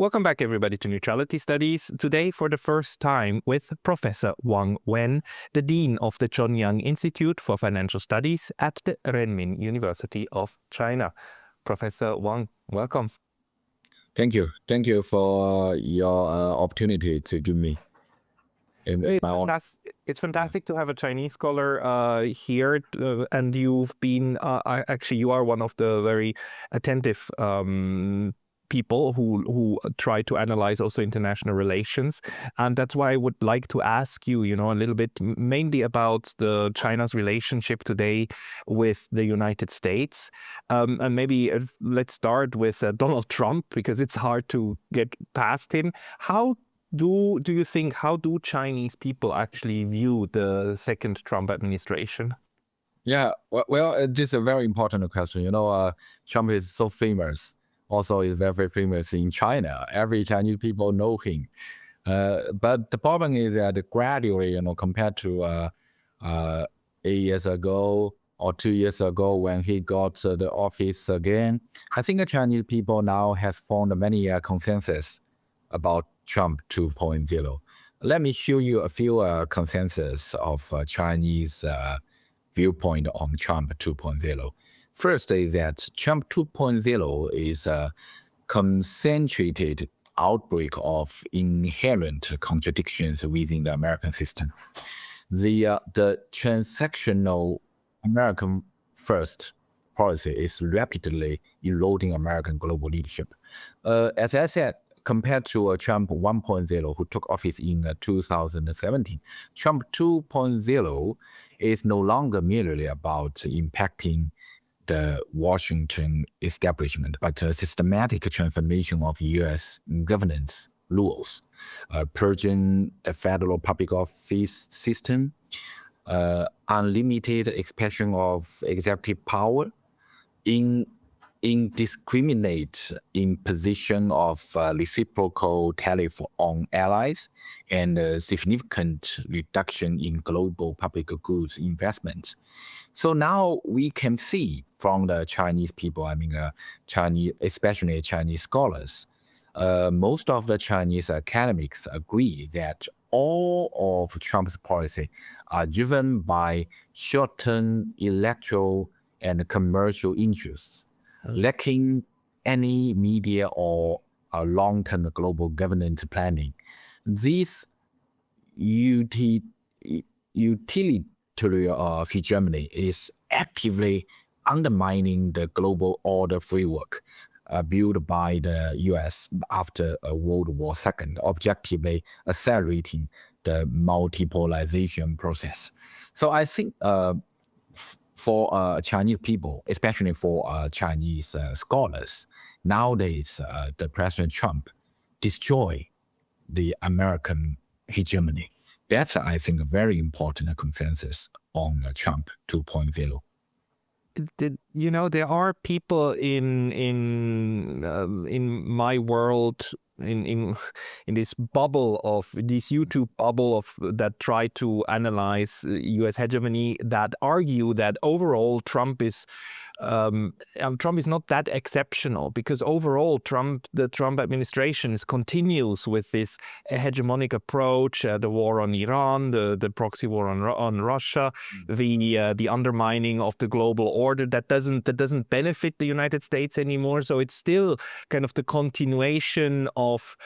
Welcome back, everybody, to Neutrality Studies. Today, for the first time, with Professor Wang Wen, the Dean of the Chongyang Institute for Financial Studies at the Renmin University of China. Professor Wang, welcome. Thank you. Thank you for your opportunity to give me. It's fantastic to have a Chinese scholar here, and you've been, actually, you are one of the very attentive people who try to analyze also international relations. And that's why I would like to ask you, a little bit mainly about China's relationship today with the United States. And maybe let's start with Donald Trump, because it's hard to get past him. How do Chinese people actually view the second Trump administration? Yeah, well, this is a very important question. Trump is so famous. Also, is very famous in China. Every Chinese people know him. But the problem is that gradually, compared to 8 years ago or 2 years ago when he got the office again, I think the Chinese people now have found many consensus about Trump 2.0. Let me show you a few consensus of Chinese viewpoint on Trump 2.0. First is that Trump 2.0 is a concentrated outbreak of inherent contradictions within the American system. The transactional American first policy is rapidly eroding American global leadership. As I said, compared to Trump 1.0, who took office in 2017, Trump 2.0 is no longer merely about impacting the Washington establishment, but a systematic transformation of U.S. governance rules, purging the federal public office system, unlimited expansion of executive power, indiscriminate imposition of reciprocal tariff on allies, and a significant reduction in global public goods investment. So now we can see from the Chinese people, especially Chinese scholars, most of the Chinese academics agree that all of Trump's policy are driven by short-term electoral and commercial interess, lacking any media or long-term global governance planning. This utilitarian hegemony is actively undermining the global order framework built by the U.S. after World War II, objectively accelerating the multipolarization process. So I think for Chinese people, especially for Chinese scholars, nowadays the President Trump destroy the American hegemony. That's, I think, a very important consensus on Trump 2.0. There are people in my world, in this bubble of this YouTube bubble of that try to analyze U.S. hegemony, that argue that overall Trump is not that exceptional, because overall the Trump administration continues with this hegemonic approach, the war on Iran, the proxy war on Russia, the undermining of the global order that doesn't benefit the United States anymore. So it's still kind of the continuation of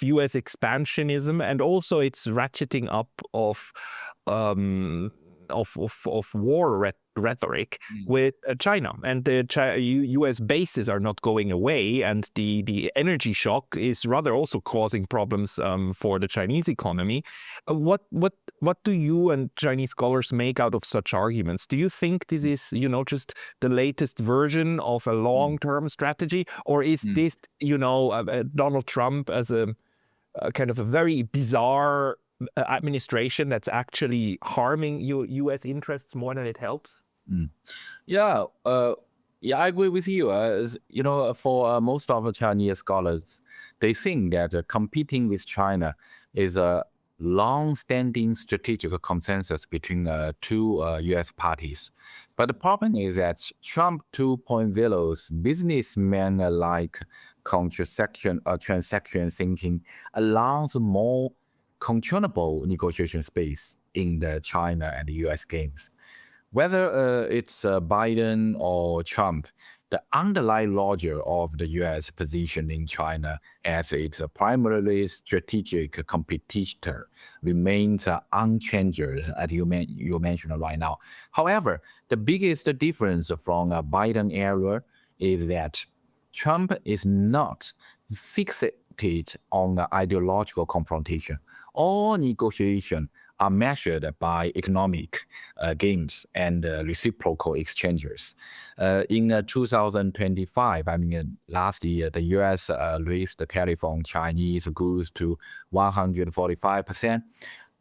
U.S. expansionism, and also it's ratcheting up of war rhetoric with China, and the U.S. bases are not going away, and the energy shock is rather also causing problems for the Chinese economy. What do you and Chinese scholars make out of such arguments? Do you think this is just the latest version of a long-term strategy, or is this Donald Trump as a kind of a very bizarre administration that's actually harming U.S. interests more than it helps? Yeah, I agree with you. For most of the Chinese scholars, they think that competing with China is a long-standing strategic consensus between two U.S. parties. But the problem is that Trump 2.0's businessman-like transaction thinking allows more controllable negotiation space in the China and the U.S. games. Whether it's Biden or Trump, the underlying logic of the U.S. position in China as its primarily strategic competitor remains unchanged, as you mentioned right now. However, the biggest difference from Biden era is that Trump is not fixated on ideological confrontation. All negotiations are measured by economic gains and reciprocal exchanges. In 2025, last year, the U.S. raised the tariff on Chinese goods to 145%.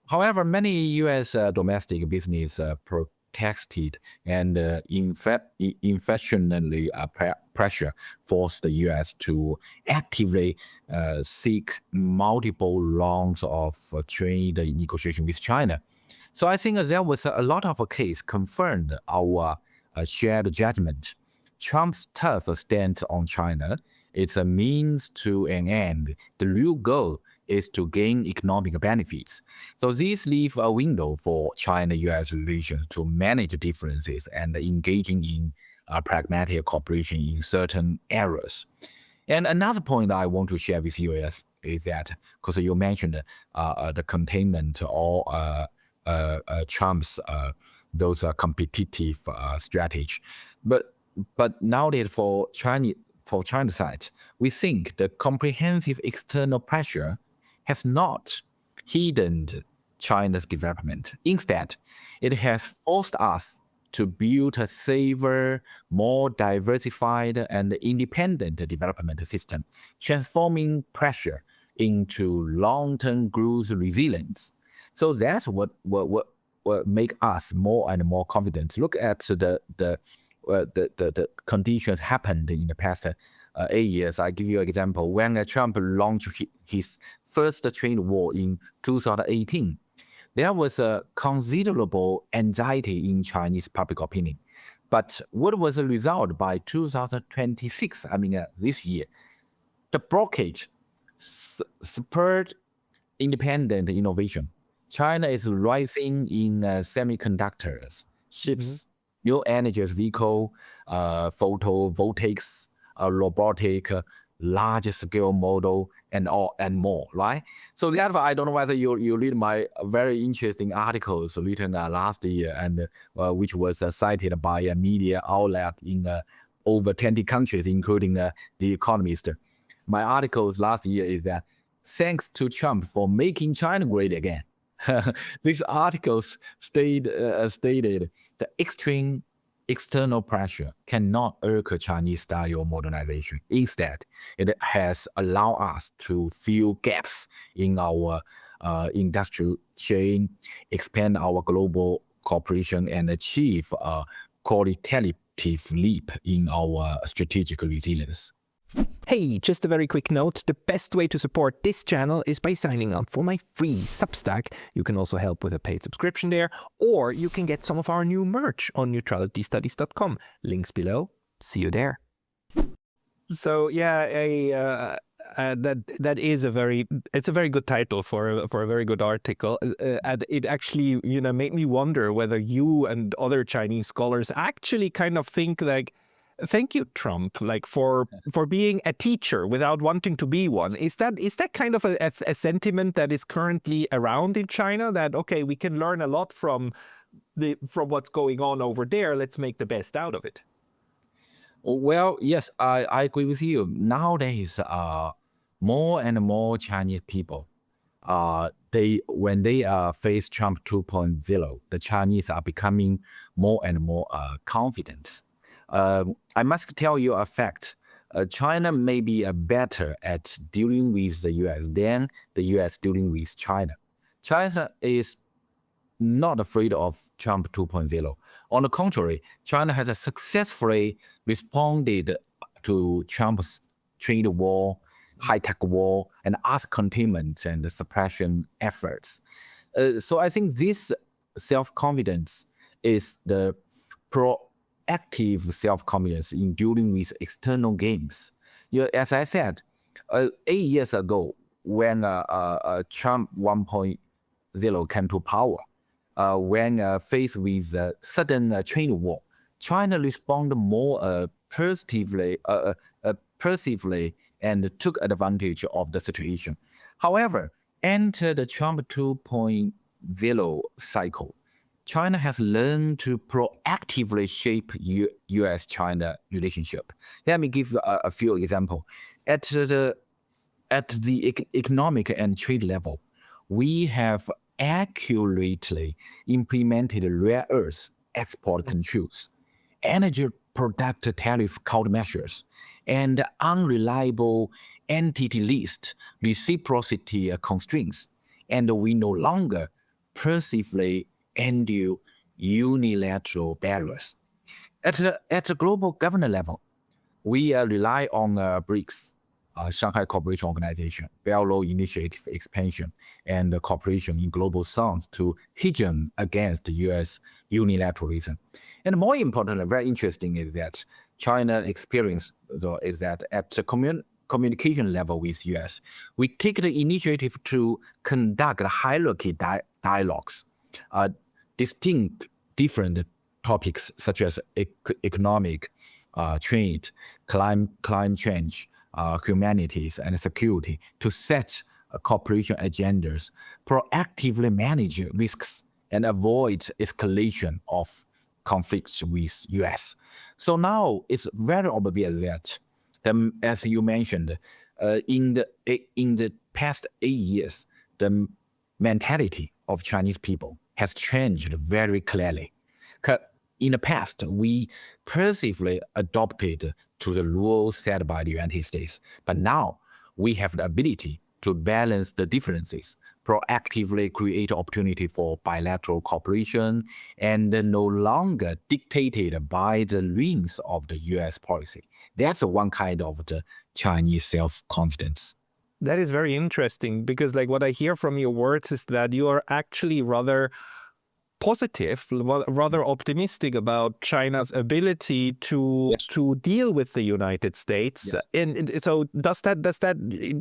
However, many U.S. domestic business protested and inflationary pressure forced the U.S. to actively seek multiple rounds of trade negotiation with China. So I think there was a lot of case confirmed our shared judgment. Trump's tough stance on China is a means to an end. The real goal is to gain economic benefits. So this leaves a window for China-U.S. relations to manage differences and engaging in pragmatic cooperation in certain areas. And another point I want to share with you is that, because you mentioned the containment or Trump's those competitive strategy, but nowadays for China's side, we think the comprehensive external pressure has not hidden China's development. Instead, it has forced us to build a safer, more diversified and independent development system, transforming pressure into long-term growth resilience. So that's what make us more and more confident. Look at the conditions happened in the past 8 years. I give you an example. When Trump launched his first trade war in 2018, there was a considerable anxiety in Chinese public opinion. But what was the result by 2026, this year? The blockade spurred independent innovation. China is rising in semiconductors, chips, new energy vehicle, photovoltaics, robotic, large-scale model, and more, right? So therefore, I don't know whether you read my very interesting articles written last year, and which was cited by a media outlet in over 20 countries, including The Economist. My articles last year is that thanks to Trump for making China great again. These articles stated the extreme external pressure cannot urge Chinese-style modernization. Instead, it has allowed us to fill gaps in our industrial chain, expand our global cooperation, and achieve a qualitative leap in our strategic resilience. Hey, just a very quick note. The best way to support this channel is by signing up for my free Substack. You can also help with a paid subscription there, or you can get some of our new merch on neutralitystudies.com. Links below. See you there. So yeah, that is a very good title for a very good article, and it actually made me wonder whether you and other Chinese scholars actually kind of think like, thank you, Trump, like for being a teacher without wanting to be one. Is that kind of a sentiment that is currently around in China, that okay, we can learn a lot from what's going on over there, let's make the best out of it? Well, yes, I agree with you. Nowadays, more and more Chinese people, when they face Trump 2.0, the Chinese are becoming more and more confident. I must tell you a fact. China may be better at dealing with the U.S. than the U.S. dealing with China. China is not afraid of Trump 2.0. On the contrary, China has successfully responded to Trump's trade war, high-tech war and arms containment and suppression efforts. So I think this self-confidence is the proactive self-confidence in dealing with external games. As I said, 8 years ago, when Trump 1.0 came to power, when faced with a sudden trade war, China responded more perceptively and took advantage of the situation. However, enter the Trump 2.0 cycle, China has learned to proactively shape U.S.-China relationship. Let me give a few examples. At the economic and trade level, we have accurately implemented rare earth export controls, energy product tariff countermeasures, and unreliable entity list reciprocity constraints. And we no longer passively endure unilateral barriers. At the global governance level, we rely on BRICS, Shanghai Cooperation Organization, Belt and Road Initiative expansion, and cooperation in global south to hedge against U.S. unilateralism. And more important, very interesting is that China experience is that at the communication level with U.S., we take the initiative to conduct hierarchy dialogues, distinct different topics such as economic, trade, climate change, humanities, and security to set cooperation agendas, proactively manage risks, and avoid escalation of conflicts with U.S. So now it's very obvious that, as you mentioned, in the past 8 years, the mentality of Chinese people has changed very clearly. In the past, we passively adopted to the rules set by the United States, but now we have the ability to balance the differences, proactively create opportunity for bilateral cooperation, and no longer dictated by the whims of the U.S. policy. That's one kind of the Chinese self-confidence. That is very interesting because like what I hear from your words is that you are actually rather positive, rather optimistic about China's ability to deal with the United States. Yes. And so does that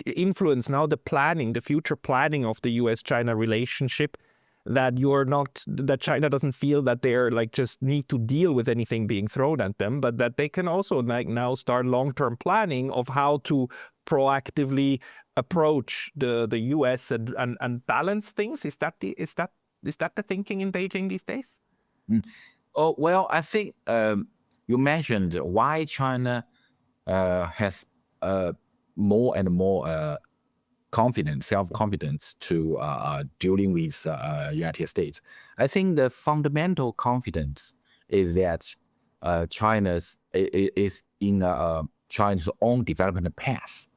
influence now the future planning of the U.S.-China relationship? That China doesn't feel that they're like just need to deal with anything being thrown at them, but that they can also like now start long-term planning of how to proactively approach the U.S. and balance things. Is that the thinking in Beijing these days? Oh, well, I think you mentioned why China has more and more self-confidence to dealing with United States. I think the fundamental confidence is that China is in China's own development path.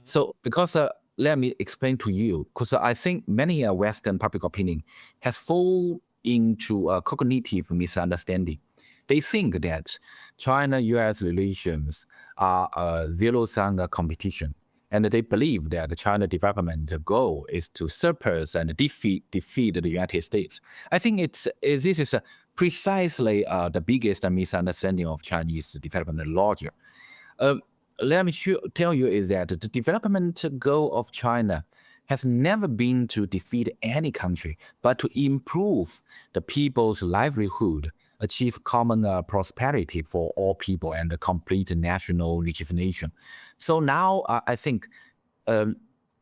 So because let me explain to you, because I think many Western public opinion has fallen into a cognitive misunderstanding. They think that China-U.S. relations are a zero-sum competition, and they believe that the China development goal is to surpass and defeat the United States. I think this is precisely the biggest misunderstanding of Chinese development logic. Let me tell you is that the development goal of China has never been to defeat any country, but to improve the people's livelihood, achieve common prosperity for all people, and complete national rejuvenation. So now I think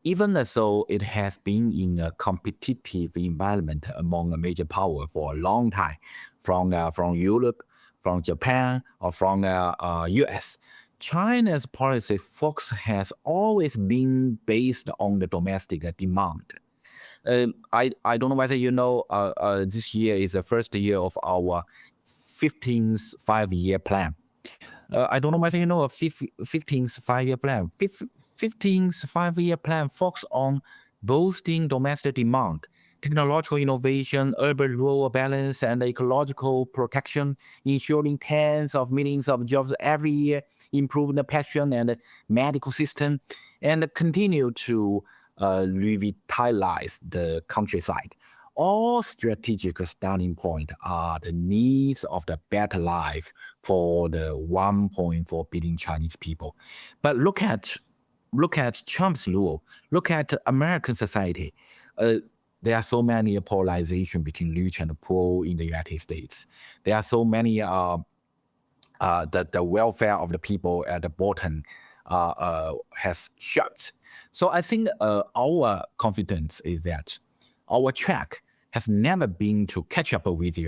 even though it has been in a competitive environment among a major power for a long time, from Europe, from Japan, or from US, China's policy focus has always been based on the domestic demand. I don't know whether you know this year is the first year of our 15th five-year plan. I don't know whether you know a 15th five-year plan. 15th five-year plan focuses on boosting domestic demand, technological innovation, urban-rural balance, and ecological protection, ensuring tens of millions of jobs every year, improving the pension and medical system, and continue to revitalize the countryside. All strategic starting point are the needs of the better life for the 1.4 billion Chinese people. But look at Trump's rule. Look at American society. There are so many polarization between rich and poor in the United States. There are so many the welfare of the people at the bottom has shut. So I think our confidence is that our track has never been to catch up with the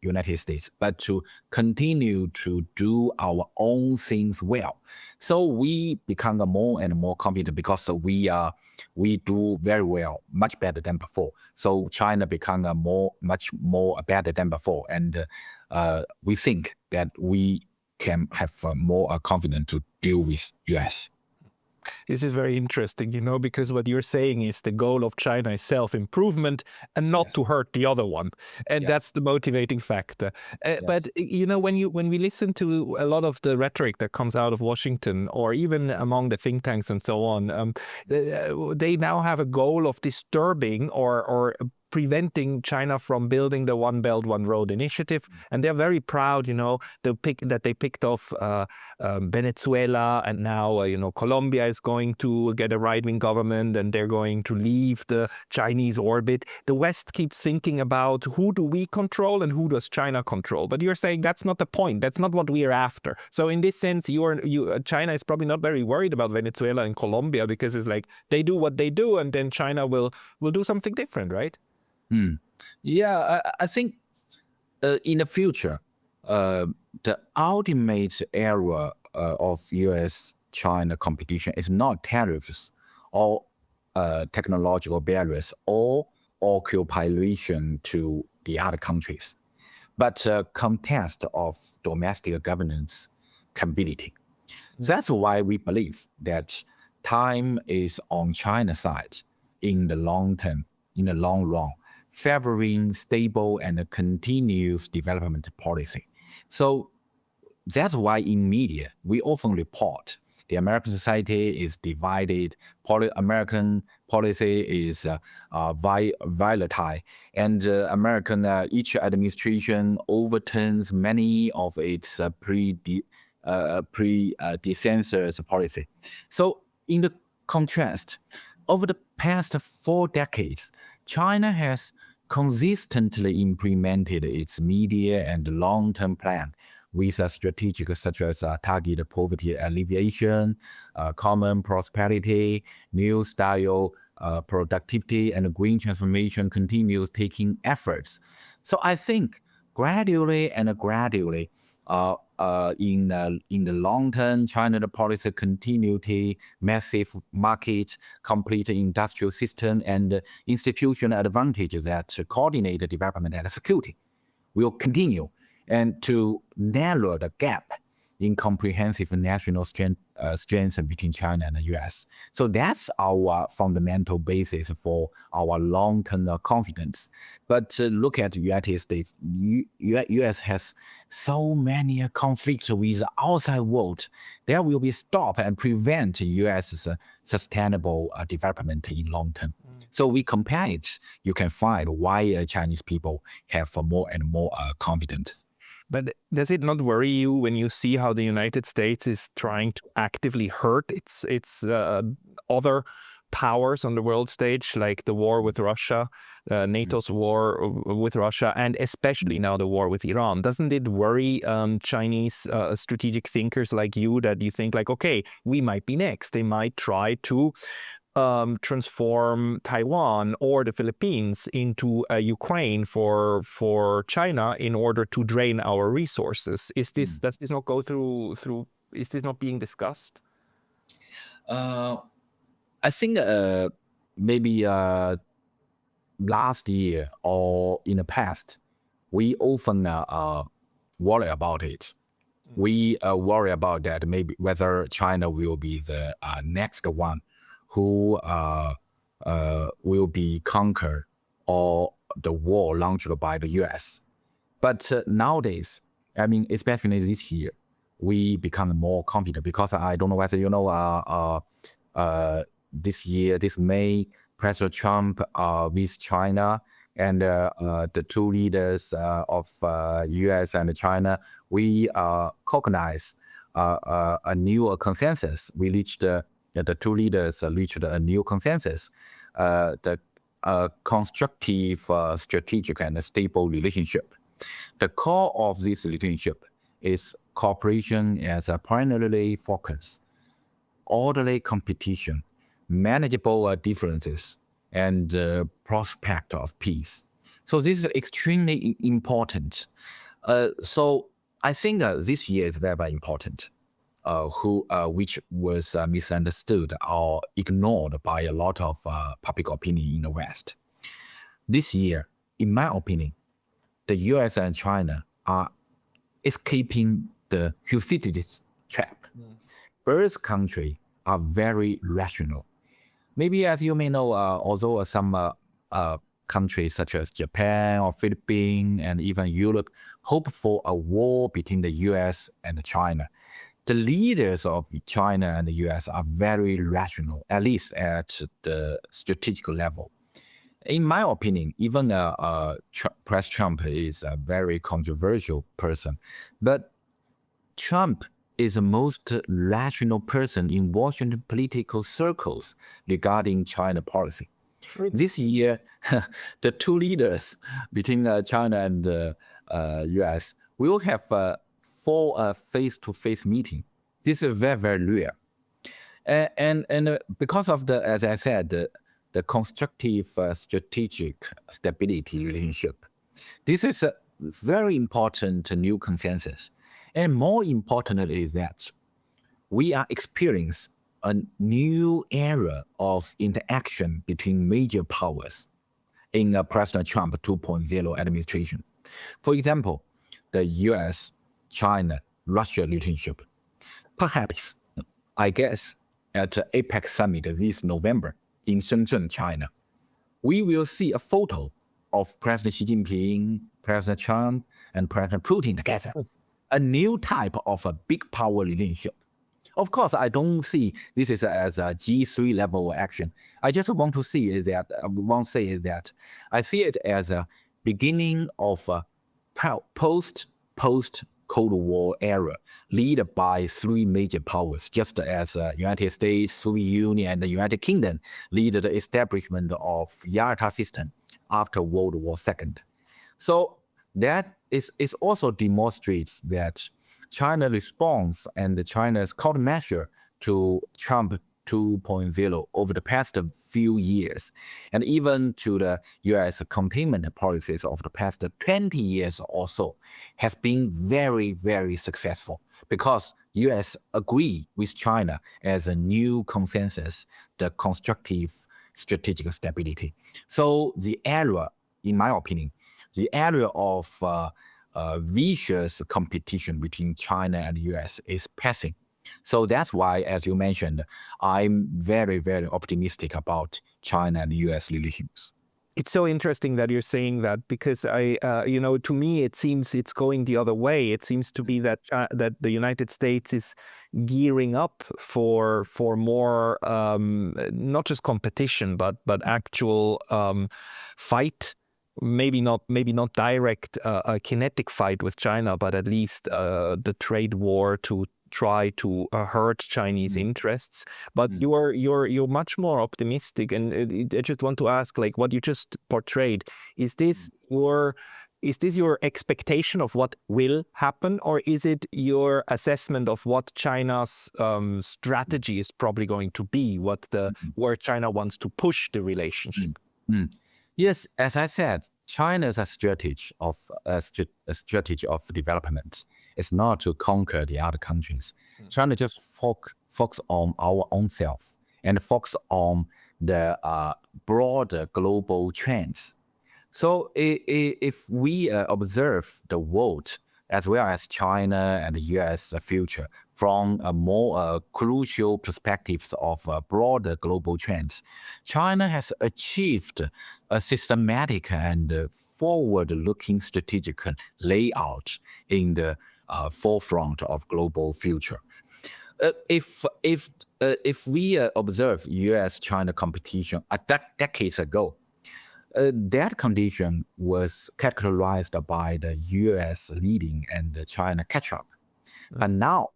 United States, but to continue to do our own things well. So we become more and more confident because we do very well, much better than before. So China become much more better than before, and we think that we can have more confidence to deal with US. This is very interesting, because what you're saying is the goal of China is self-improvement and not to hurt the other one. And that's the motivating factor. But, when we listen to a lot of the rhetoric that comes out of Washington or even among the think tanks and so on, they now have a goal of disturbing or preventing China from building the One Belt, One Road initiative. And they're very proud, that they picked off Venezuela, and now, Colombia is going to get a right-wing government and they're going to leave the Chinese orbit. The West keeps thinking about who do we control and who does China control. But you're saying that's not the point. That's not what we are after. So in this sense, China is probably not very worried about Venezuela and Colombia because it's like they do what they do and then China will do something different, right? Yeah, I think in the future, the ultimate era of US-China competition is not tariffs or technological barriers or occupation to the other countries, but a contest of domestic governance capability. That's why we believe that time is on China's side in the long term, in the long run, favoring stable and continuous development policy. So that's why in media, we often report the American society is divided, American policy is volatile, and each administration overturns many of its predecessors' policy. So in the contrast, over the past 4 decades, China has consistently implemented its medium and long-term plan with a strategic such as target poverty alleviation, common prosperity, new style productivity, and green transformation continues taking efforts. So I think gradually, in the long term, China's policy continuity, massive market, complete industrial system, and institutional advantages that coordinate development and security will continue, and to narrow the gap in comprehensive national strength between China and the US. So that's our fundamental basis for our long-term confidence. But look at the United States. US has so many conflicts with the outside world. There will be stop and prevent US's sustainable development in long term. So we compare it. You can find why Chinese people have more and more confidence. But does it not worry you when you see how the United States is trying to actively hurt its other powers on the world stage, like the war with Russia, NATO's war with Russia, and especially now the war with Iran? Doesn't it worry Chinese strategic thinkers like you that you think like, okay, we might be next. They might try to transform Taiwan or the Philippines into Ukraine for China in order to drain our resources. Does this not go through? Is this not being discussed? I think maybe last year or in the past, we often worry about it. We worry about that maybe whether China will be the next one who will be conquered or the war launched by the US. But nowadays, I mean, especially this year, we become more confident because I don't know whether you know, this year, this May, President Trump with China and the two leaders of US and China, we cognize a new consensus. We reached the two leaders reached a new consensus, the constructive, strategic, and stable relationship. The core of this relationship is cooperation as a primarily focus, orderly competition, manageable differences, and prospect of peace. So this is extremely important. So I think this year is very, very important, which was misunderstood or ignored by a lot of public opinion in the West. This year, in my opinion, the US and China are escaping the Thucydides trap. Both countries are very rational. Maybe as you may know, although some countries such as Japan or Philippines and even Europe hope for a war between the US and China, the leaders of China and the US are very rational, at least at the strategic level. In my opinion, even President Trump is a very controversial person, but Trump is the most rational person in Washington political circles regarding China policy. This year, the two leaders between China and the US will have four face-to-face meeting. This is very, very rare. And because of the, as I said, the constructive strategic stability relationship, this is a very important new consensus. And more importantly is that we are experiencing a new era of interaction between major powers in President Trump 2.0 administration. For example, the US-China-Russia relationship. Perhaps, I guess, at the APEC summit this November in Shenzhen, China, we will see a photo of President Xi Jinping, President Trump, and President Putin together. A new type of a big power relationship. Of course, I don't see this as a G3 level action. I just want to say is that I see it as a beginning of a post Cold War era, led by three major powers, just as United States, Soviet Union, and the United Kingdom lead the establishment of Yalta system after World War II. So that is also demonstrates that China response and China's countermeasure to Trump 2.0 over the past few years, and even to the US containment policies of the past 20 years or so, has been very, very successful because US agree with China as a new consensus, the constructive strategic stability. So the era, in my opinion, the area of vicious competition between China and the US is passing. So that's why, as you mentioned, I'm very, very optimistic about China and US relations. It's so interesting that you're saying that because to me, it seems it's going the other way. It seems to be that that the United States is gearing up for more, not just competition, but actual fight. Maybe not direct a kinetic fight with China, but at least the trade war to try to hurt Chinese interests. But you're much more optimistic, and I just want to ask, like what you just portrayed, is this your expectation of what will happen, or is it your assessment of what China's strategy is probably going to be, where China wants to push the relationship? Yes, as I said, China's strategy of development is not to conquer the other countries. China just focus on our own self and focus on the broader global trends. So if we observe the world as well as China and the US future, from a more crucial perspectives of broader global trends, China has achieved a systematic and forward-looking strategic layout in the forefront of global future. If we observe U.S.-China competition decades ago, that condition was characterized by the U.S. leading and China catch-up. But now,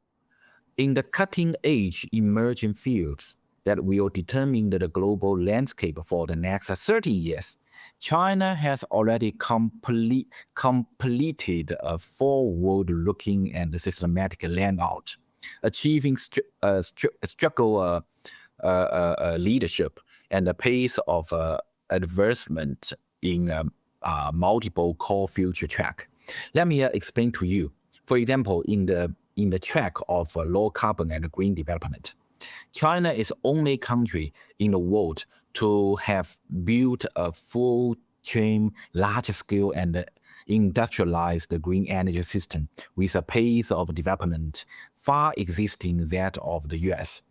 in the cutting-edge emerging fields that will determine the global landscape for the next 30 years, China has already completed a forward-looking and systematic layout, achieving structural leadership and a pace of advancement in multiple core future track. Let me explain to you. For example, in the track of low carbon and green development, China is only country in the world to have built a full chain, large scale and industrialized green energy system with a pace of development far exceeding that of the US.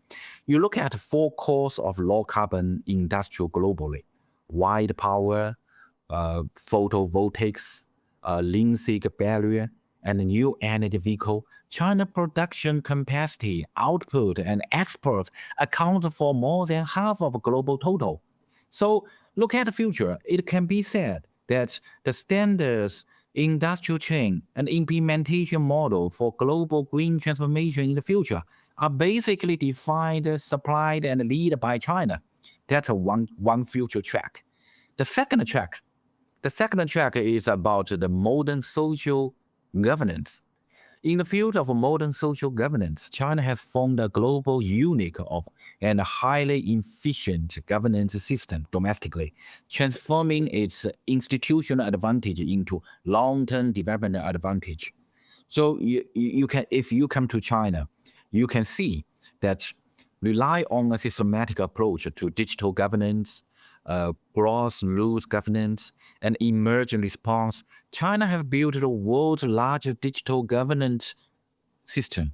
You look at 4 cores of low carbon industrial globally: wind power, photovoltaics, link barrier, and new energy vehicle. China production capacity, output, and export account for more than half of global total. So look at the future. It can be said that the standards, industrial chain, and implementation model for global green transformation in the future are basically defined, supplied, and led by China. That's one future track. The second track is about the modern social governance. In the field of modern social governance, China has formed a global unique and highly efficient governance system domestically, transforming its institutional advantage into long-term development advantage. So you can, if you come to China, you can see that rely on a systematic approach to digital governance, gross rules governance, and emergent response. China has built the world's largest digital governance system,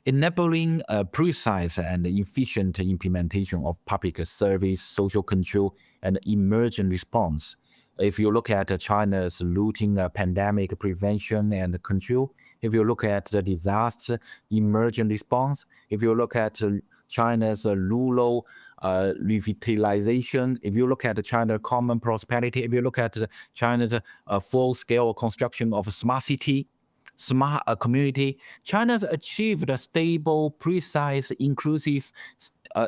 enabling a precise and efficient implementation of public service, social control, and emergent response. If you look at China's routine pandemic prevention and control, if you look at the disaster emergent response, if you look at China's rural revitalization, if you look at China's common prosperity, if you look at China's full-scale construction of smart city, smart community, China has achieved a stable, precise, inclusive,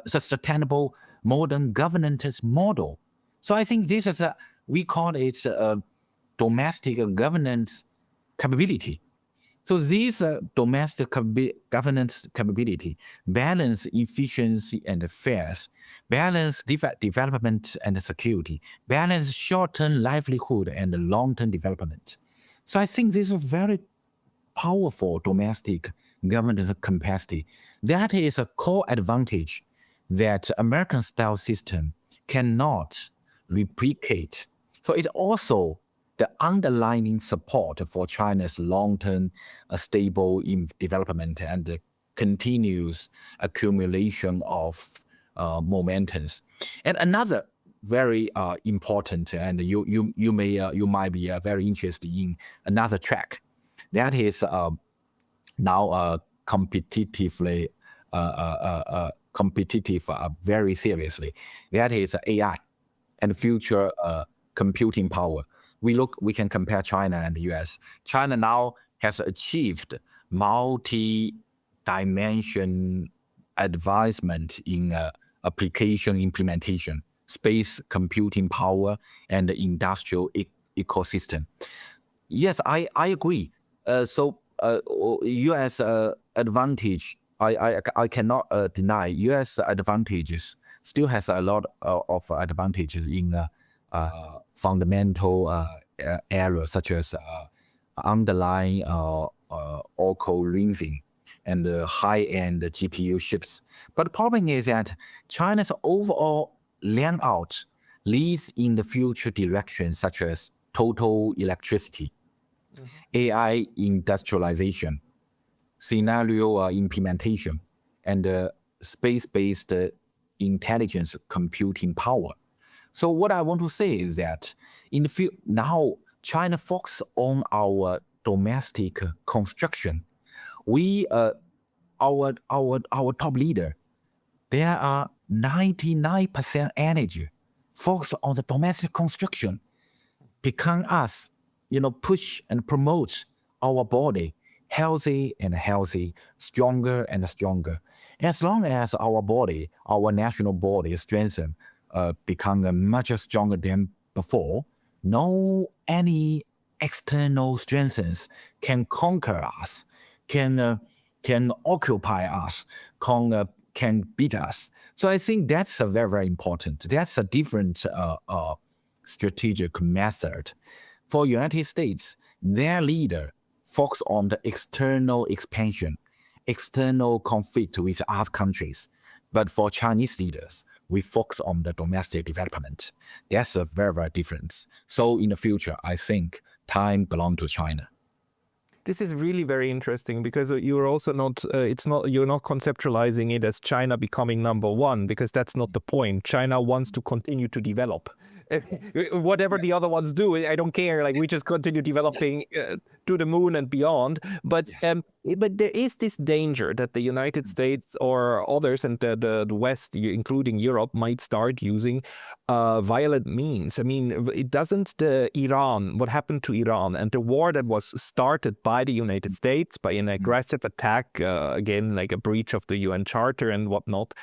sustainable, modern governance model. So I think this is we call it domestic governance capability. So these domestic governance capability balance efficiency and fairness, balance development and security, balance short-term livelihood and long-term development. So I think this is very powerful domestic governance capacity. That is a core advantage that American-style system cannot replicate. So it also the underlying support for China's long-term stable development and continuous accumulation of momentums. And another very important, and you might be very interested in another track, that is now competitive very seriously. That is AI and future computing power. We can compare China and the US. China now has achieved multi-dimension advancement in application implementation, space computing power, and the industrial ecosystem. Yes, I agree. So US advantage, I cannot deny US advantages still has a lot of advantages in fundamental areas such as underlying algorithm and high-end GPU chips. But the problem is that China's overall layout leads in the future directions such as total electricity, AI industrialization, scenario implementation, and space-based intelligence computing power. So what I want to say is that in the now China focuses on our domestic construction. We our top leader, there are 99% energy focused on the domestic construction. Become us, push and promote our body healthy and healthy, stronger and stronger. As long as our body, our national body is strengthened, become much stronger than before, no any external strengths can conquer us, can occupy us, can beat us. So I think that's very, very important. That's a different strategic method. For United States, their leader focus on the external expansion, external conflict with other countries. But for Chinese leaders, we focus on the domestic development. That's a very, very difference. So in the future, I think time belongs to China. This is really very interesting because you're also not, you're not conceptualizing it as China becoming number one, because that's not the point. China wants to continue to develop. Whatever the other ones do, I don't care. Like, we just continue developing to the moon and beyond. But there is this danger that the United States or others and the West, including Europe, might start using violent means. I mean, it doesn't Iran, what happened to Iran and the war that was started by the United States by an aggressive attack, again, like a breach of the UN Charter and whatnot,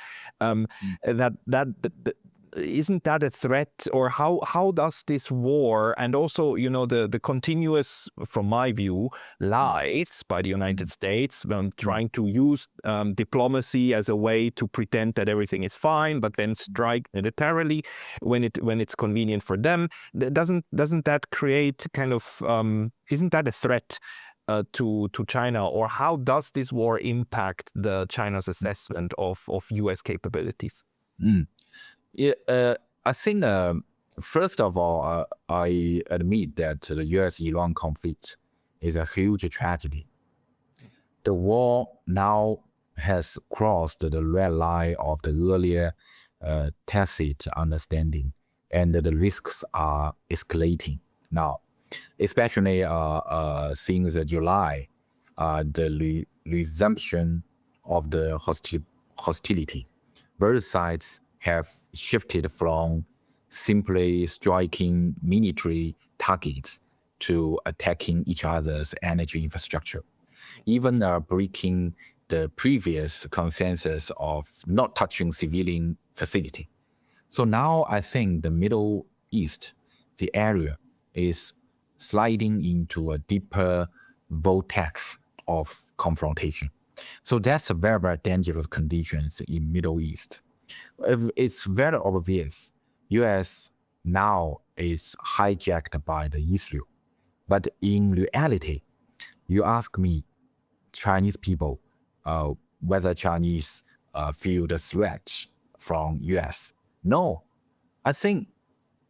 isn't that a threat? Or how does this war, and also, the continuous, from my view, lies by the United States trying to use diplomacy as a way to pretend that everything is fine, but then strike militarily when it's convenient for them, doesn't that create kind of isn't that a threat to China? Or how does this war impact China's assessment of US capabilities? Yeah, I think first of all, I admit that the US-Iran conflict is a huge tragedy. The war now has crossed the red line of the earlier tacit understanding, and the risks are escalating now, especially since July, the resumption of the hostility. Both sides have shifted from simply striking military targets to attacking each other's energy infrastructure, even breaking the previous consensus of not touching civilian facility. So now I think the Middle East, the area, is sliding into a deeper vortex of confrontation. So that's a very, very dangerous conditions in Middle East. It's very obvious US now is hijacked by the Israel. But in reality, you ask me, Chinese people, whether Chinese feel the threat from US. No, I think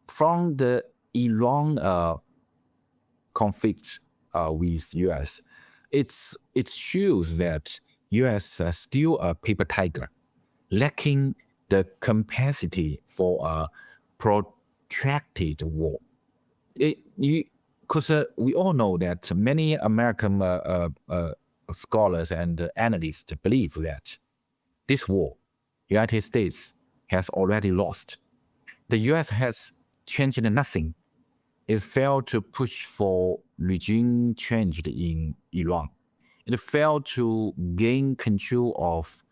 from the Iran conflict with US, it shows that US is still a paper tiger, lacking the capacity for a protracted war. Because we all know that many American scholars and analysts believe that this war, United States has already lost. The US has changed nothing. It failed to push for regime change in Iran. It failed to gain control of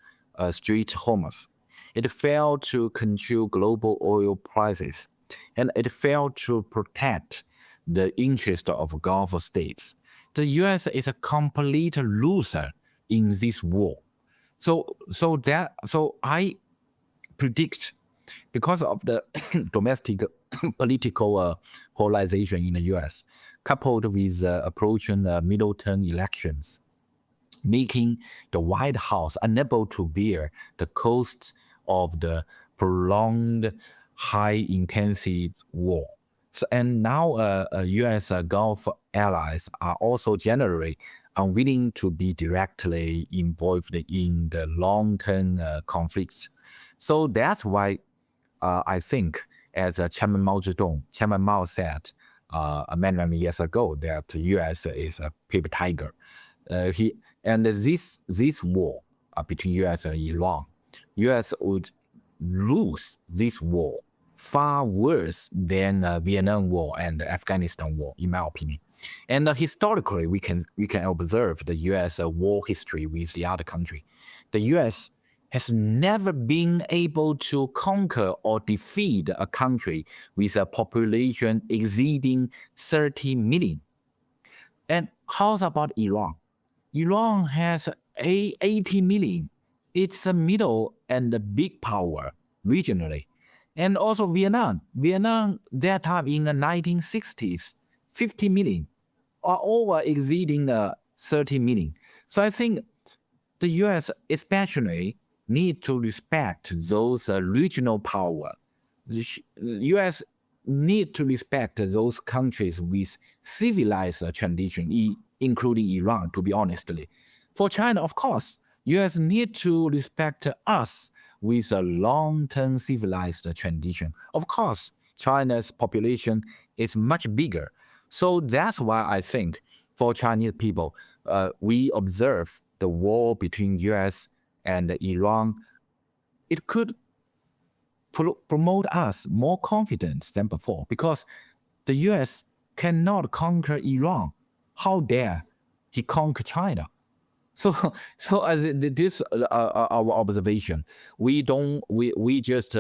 Strait Hormuz. It failed to control global oil prices, and it failed to protect the interest of Gulf states. The US is a complete loser in this war. So I predict, because of the domestic political polarization in the US, coupled with approaching midterm elections, making the White House unable to bear the cost of the prolonged high-intensity war. So, and now US Gulf allies are also generally unwilling to be directly involved in the long-term conflicts. So that's why I think, as Chairman Mao said many years ago, that the U.S. is a paper tiger. This war between U.S. and Iran, U.S. would lose this war far worse than the Vietnam War and the Afghanistan War, in my opinion. And historically, we can observe the U.S. War history with the other country. The U.S. has never been able to conquer or defeat a country with a population exceeding 30 million. And how about Iran? Iran has 80 million. It's a middle and a big power regionally. And also Vietnam. Vietnam, that time in the 1960s, 50 million, or over exceeding 30 million. So I think the U.S. especially need to respect those regional power. The U.S. need to respect those countries with civilized tradition, including Iran, to be honestly. For China, of course, U.S. need to respect us with a long-term civilized tradition. Of course, China's population is much bigger. So that's why I think for Chinese people, we observe the war between U.S. and Iran. It could promote us more confidence than before, because the U.S. cannot conquer Iran. How dare he conquer China? So as this our observation. We just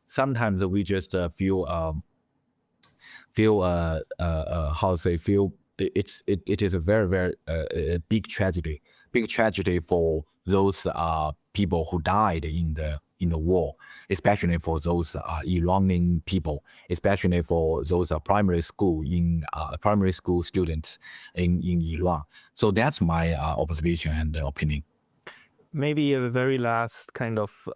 sometimes we just feel it is a very big tragedy for those people who died in the war, especially for those Iranian people, especially for those primary school students in Iran. So that's my observation and opinion. Maybe a very last kind of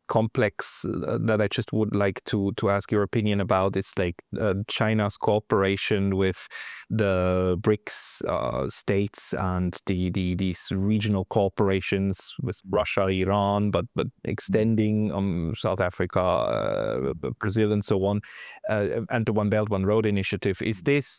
complex that I just would like to ask your opinion about is like China's cooperation with the BRICS states and these regional cooperations with Russia, Iran, but extending South Africa, Brazil, and so on, and the One Belt One Road initiative.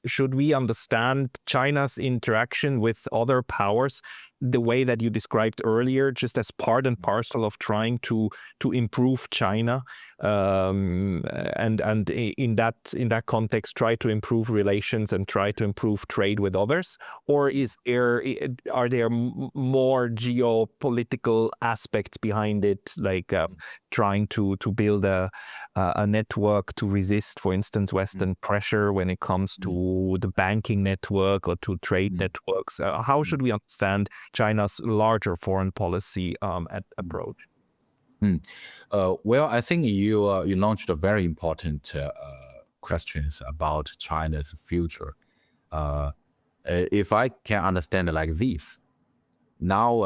Should we understand China's interaction with other powers the way that you described earlier, just as part and parcel of trying to improve China, and in that context try to improve relations and try to improve trade with others? Or are there more geopolitical aspects behind it, like trying to build a network to resist, for instance, Western pressure when it comes to the banking network or to trade networks? How should we understand China's larger foreign policy approach? Well, I think you launched a very important questions about China's future. If I can understand it like this, now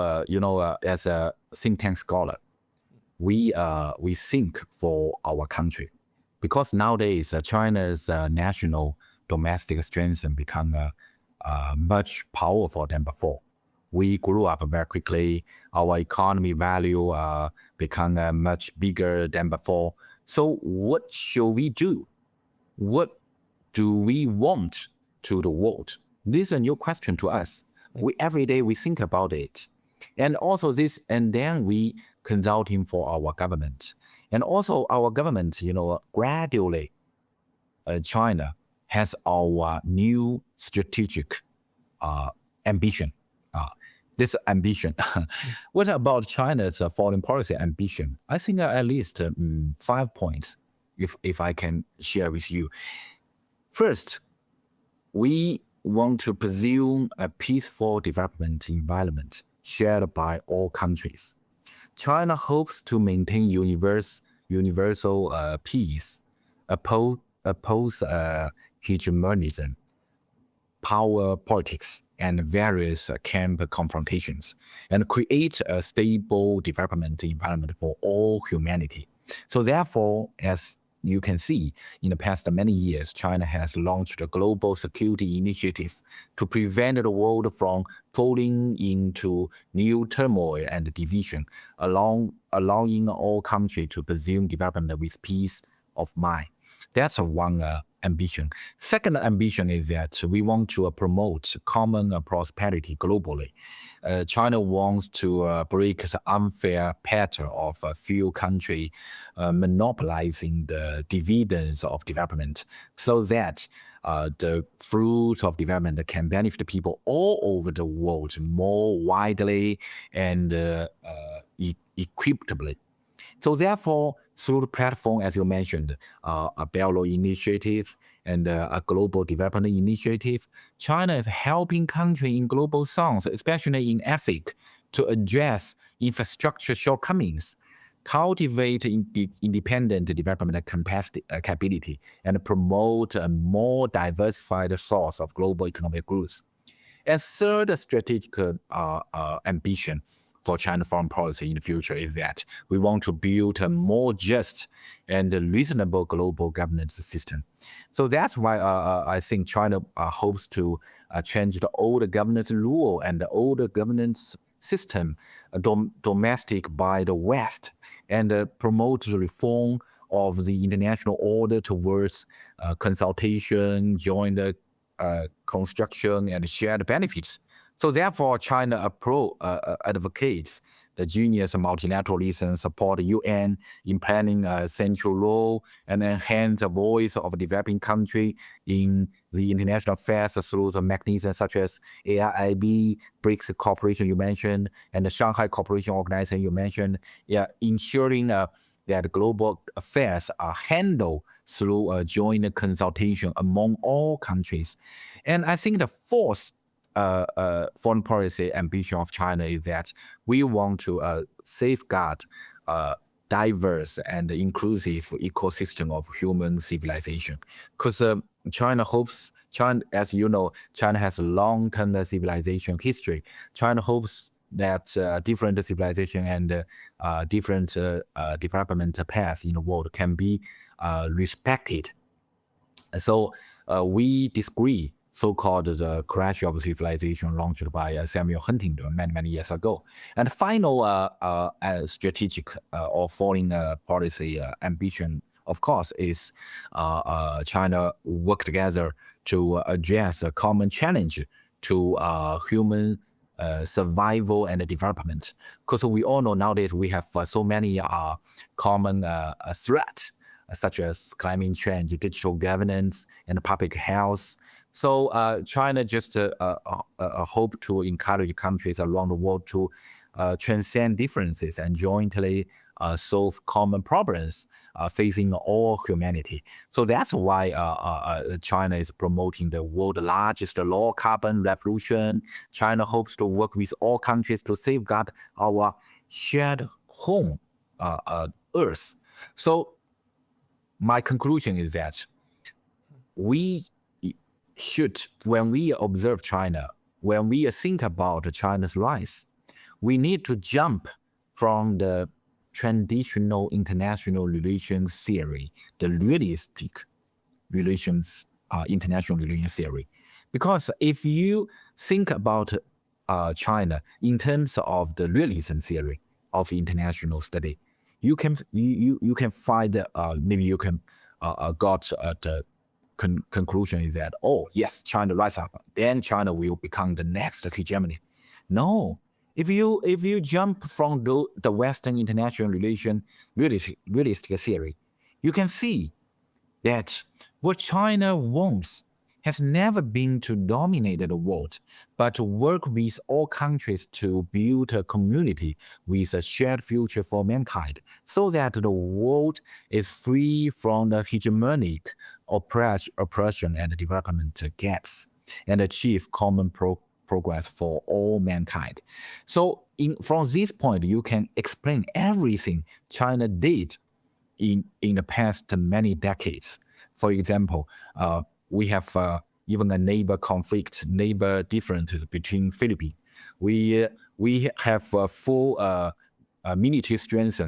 as a think tank scholar, we think for our country, because nowadays China's national domestic strength become much powerful than before. We grew up very quickly. Our economy value become much bigger than before. So what should we do? What do we want to the world? This is a new question to us. Every day we think about it. And also then we consulting for our government. And also our government, gradually China has our new strategic ambition. This ambition. What about China's foreign policy ambition? I think at least 5 points, if I can share with you. First, we want to pursue a peaceful development environment shared by all countries. China hopes to maintain universal peace, oppose hegemonism, power politics, and various camp confrontations, and create a stable development environment for all humanity. So therefore, as you can see in the past many years, China has launched a global security initiative to prevent the world from falling into new turmoil and division, allowing all countries to pursue development with peace of mind. That's one ambition. Second ambition is that we want to promote common prosperity globally. China wants to break the unfair pattern of a few countries monopolizing the dividends of development, so that the fruits of development can benefit people all over the world more widely and equitably. So therefore, through the platform, as you mentioned, a Belt and Road Initiative and a Global Development Initiative, China is helping countries in global south, especially in Africa, to address infrastructure shortcomings, cultivate independent development capability, and promote a more diversified source of global economic growth. And third strategic ambition for China foreign policy in the future is that we want to build a more just and reasonable global governance system. So that's why I think China hopes to change the old governance rule and the old governance system domestic by the West and promote the reform of the international order towards consultation, joint construction, and shared benefits. So therefore, China advocates the genius of multilateralism, support the UN in planning a central role, and enhance the voice of a developing country in the international affairs through the mechanisms such as AIIB, BRICS Cooperation you mentioned, and the Shanghai Cooperation Organization you mentioned, ensuring that global affairs are handled through a joint consultation among all countries. And I think the fourth foreign policy ambition of China is that we want to safeguard diverse and inclusive ecosystem of human civilization. Because China, as you know, China has a long-term civilization history. China hopes that different civilization and different development paths in the world can be respected. So we disagree so-called the crash of civilization launched by Samuel Huntington many years ago. And final strategic or foreign policy ambition, of course, is China work together to address a common challenge to human survival and development. Because we all know nowadays we have so many common threats, such as climate change, digital governance, and public health. So China just hope to encourage countries around the world to transcend differences and jointly solve common problems facing all humanity. So that's why China is promoting the world's largest low carbon revolution. China hopes to work with all countries to safeguard our shared home, Earth. So my conclusion is that we should, when we observe China, when we think about China's rise, we need to jump from the traditional international relations theory, the realistic relations, international relations theory. Because if you think about China in terms of the realism theory of international study, you can find maybe you can got the conclusion is that, oh yes, China rise up, then China will become the next hegemony. No, if you jump from the Western international relation realistic theory, you can see that what China wants has never been to dominate the world, but to work with all countries to build a community with a shared future for mankind, so that the world is free from the hegemonic oppression and development gaps, and achieve common progress for all mankind. So from this point, you can explain everything China did in the past many decades. For example, we have even a neighbor differences between Philippines. We have full military strength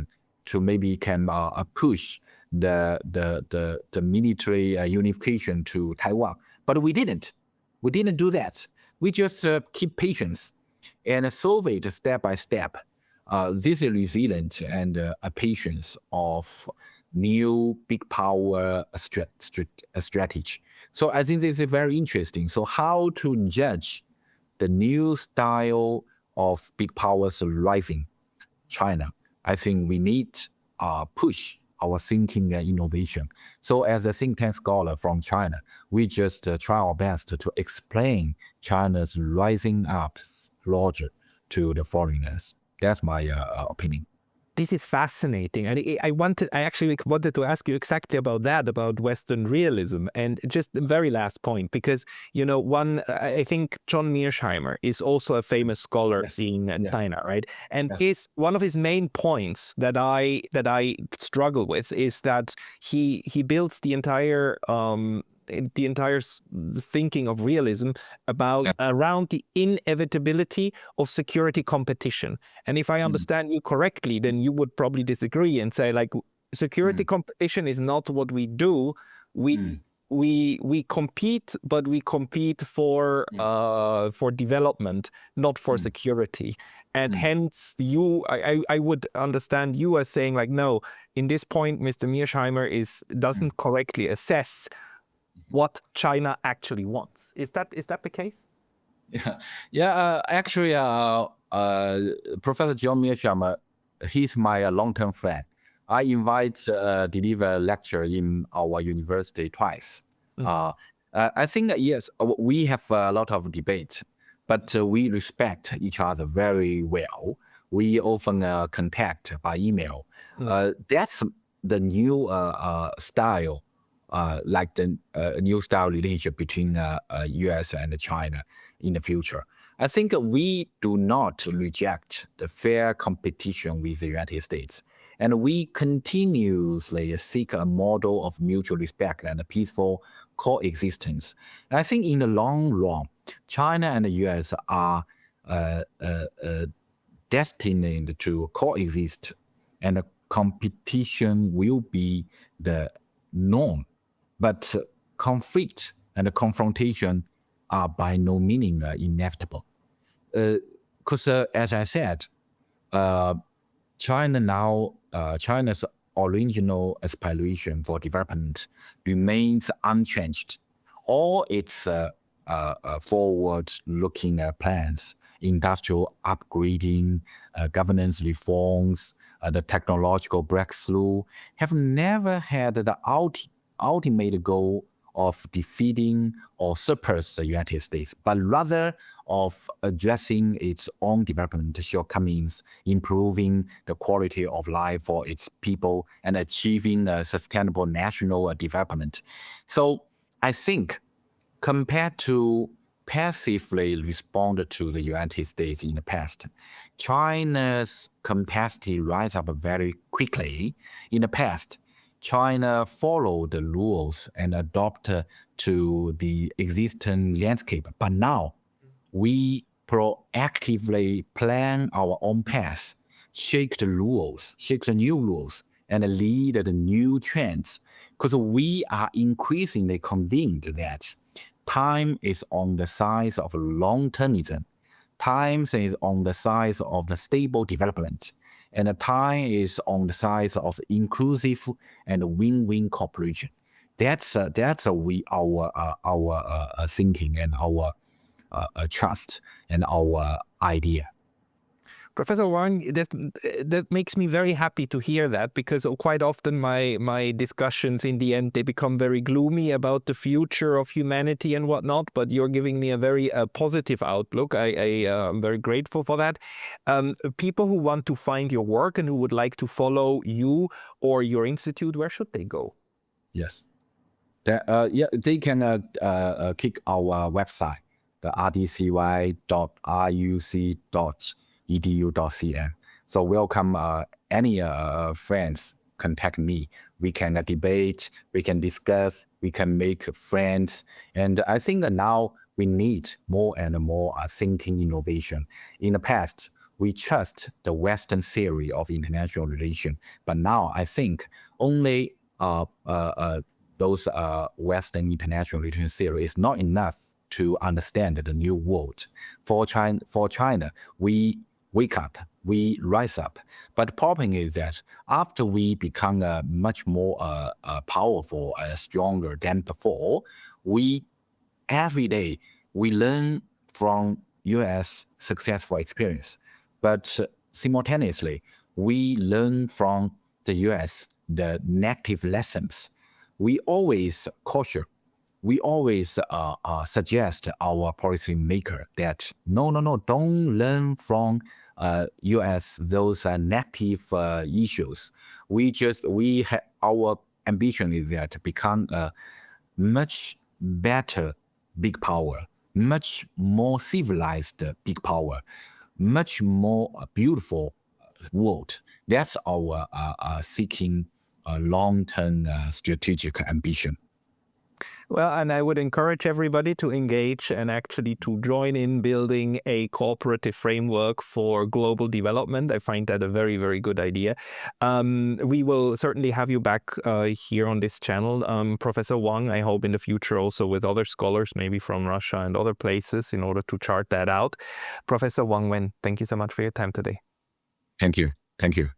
to maybe can push the military unification to Taiwan. But we didn't. We didn't do that. We just keep patience and solve it step by step. This is resilient and a patience of new big power strategy. So I think this is very interesting. So how to judge the new style of big powers rising China? I think we need push our thinking and innovation. So as a think tank scholar from China, we just try our best to explain China's rising up logic to the foreigners. That's my opinion. This is fascinating, and I actually wanted to ask you exactly about that, about Western realism, and just the very last point, because I think John Mearsheimer is also a famous scholar in China, right? And one of his main points that I struggle with is that he builds the entire thinking of realism around the inevitability of security competition. And if I understand you correctly, then you would probably disagree and say, like, security competition is not what we do. We compete, but we compete for development, not for security. And hence, I would understand you as saying, like, no, in this point, Mr. Mearsheimer doesn't correctly assess what China actually wants. Is that the case? Actually, Professor John Mearsheimer, he's my long-term friend. I invite deliver a lecture in our university twice. I think yes, we have a lot of debate, but we respect each other very well. We often contact by email. That's the new style. Like the new style relationship between U.S. and China in the future. I think we do not reject the fair competition with the United States, and we continuously seek a model of mutual respect and a peaceful coexistence. And I think in the long run, China and the U.S. are destined to coexist, and the competition will be the norm. But conflict and confrontation are by no means inevitable. Because as I said, China's original aspiration for development remains unchanged. All its forward-looking plans, industrial upgrading, governance reforms, the technological breakthrough, have never had the ultimate goal of defeating or surpass the United States, but rather of addressing its own development shortcomings, improving the quality of life for its people, and achieving sustainable national development. So I think compared to passively respond to the United States in the past, China's capacity rise up very quickly. In the past, China followed the rules and adopted to the existing landscape. But now, we proactively plan our own path, shake the new rules, and lead the new trends. Because we are increasingly convinced that time is on the side of long-termism. Time is on the side of the stable development. And the time is on the side of inclusive and win-win cooperation. That's our thinking and our trust and our idea. Professor Wang, that makes me very happy to hear that, because quite often my discussions in the end, they become very gloomy about the future of humanity and whatnot, but you're giving me a very positive outlook. I am very grateful for that. People who want to find your work and who would like to follow you or your institute, where should they go? Yes. They can click our website, the rdcy.ruc.edu.cn. So welcome any friends contact me. We can debate, we can discuss, we can make friends. And I think that now we need more and more thinking innovation. In the past, we trust the Western theory of international relations. But now I think only those Western international relations theory is not enough to understand the new world. For China, we wake up, we rise up. But the problem is that after we become much more powerful, stronger than before, every day we learn from U.S. successful experience, but simultaneously we learn from the U.S. the negative lessons. We always caution, we always suggest our policymaker that no, don't learn from U.S. those negative issues. Our ambition is that to become a much better big power, much more civilized big power, much more beautiful world. That's our seeking long-term strategic ambition. Well, and I would encourage everybody to engage and actually to join in building a cooperative framework for global development. I find that a very, very good idea. We will certainly have you back here on this channel. Professor Wang, I hope in the future also with other scholars, maybe from Russia and other places, in order to chart that out. Professor Wang Wen, thank you so much for your time today. Thank you. Thank you.